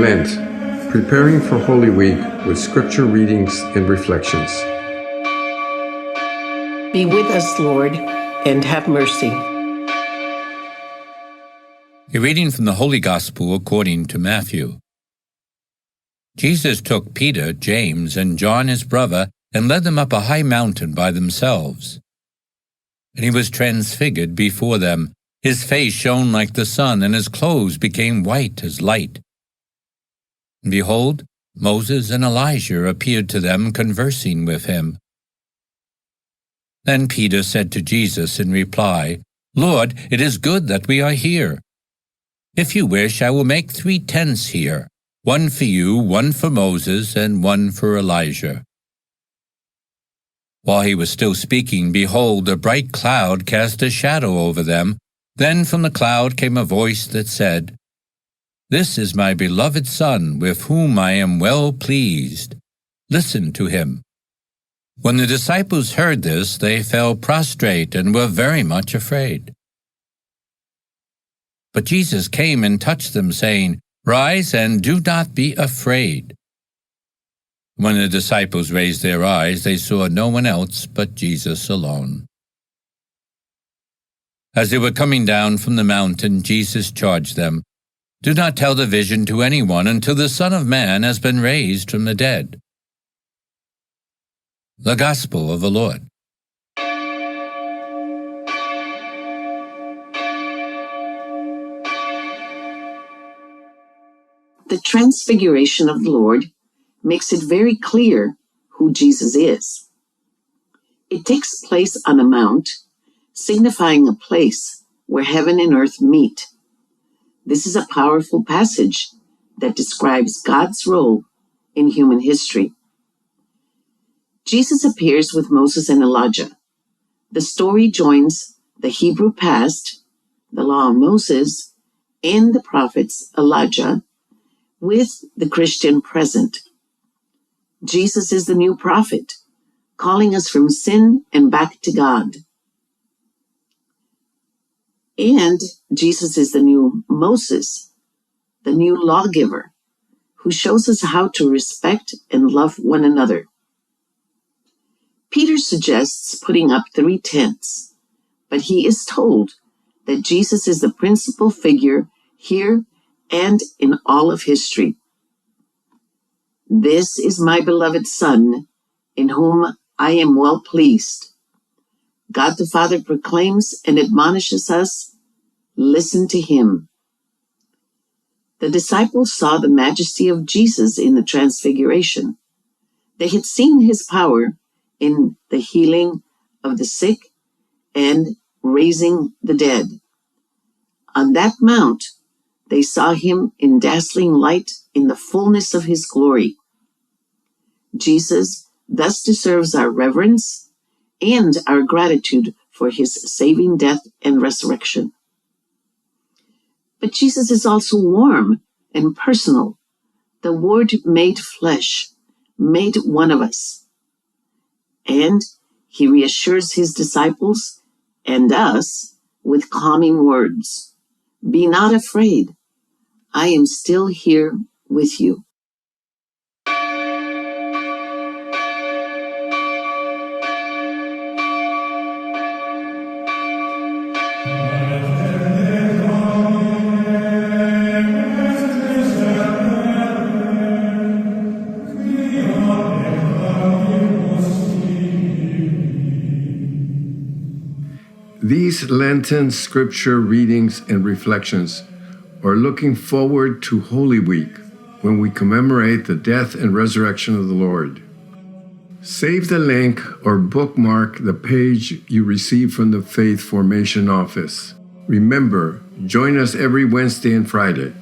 Lent, preparing for Holy Week with scripture readings and reflections. Be with us, Lord, and have mercy. A reading from the Holy Gospel according to Matthew. Jesus took Peter, James, and John his brother, and led them up a high mountain by themselves. And he was transfigured before them. His face shone like the sun, and his clothes became white as light. And behold, Moses and Elijah appeared to them, conversing with him. Then Peter said to Jesus in reply, "Lord, it is good that we are here. If you wish, I will make 3 tents here, one for you, one for Moses, and one for Elijah." While he was still speaking, behold, a bright cloud cast a shadow over them. Then from the cloud came a voice that said, "This is my beloved Son, with whom I am well pleased. Listen to him." When the disciples heard this, they fell prostrate and were very much afraid. But Jesus came and touched them, saying, "Rise and do not be afraid." When the disciples raised their eyes, they saw no one else but Jesus alone. As they were coming down from the mountain, Jesus charged them, "Do not tell the vision to anyone until the Son of Man has been raised from the dead." The Gospel of the Lord. The Transfiguration of the Lord makes it very clear who Jesus is. It takes place on a mount, signifying a place where heaven and earth meet. This is a powerful passage that describes God's role in human history. Jesus appears with Moses and Elijah. The story joins the Hebrew past, the law of Moses, and the prophets Elijah with the Christian present. Jesus is the new prophet, calling us from sin and back to God. And Jesus is the new Moses, the new lawgiver, who shows us how to respect and love one another. Peter suggests putting up 3 tents, but he is told that Jesus is the principal figure here and in all of history. "This is my beloved Son, in whom I am well pleased." God the Father proclaims and admonishes us, listen to him. The disciples saw the majesty of Jesus in the Transfiguration. They had seen his power in the healing of the sick and raising the dead. On that mount, they saw him in dazzling light in the fullness of his glory. Jesus thus deserves our reverence and our gratitude for his saving death and resurrection. But Jesus is also warm and personal. The Word made flesh, made one of us. And he reassures his disciples and us with calming words. "Be not afraid. I am still here with you." These Lenten scripture readings and reflections are looking forward to Holy Week, when we commemorate the death and resurrection of the Lord. Save the link or bookmark the page you received from the Faith Formation Office. Remember, join us every Wednesday and Friday.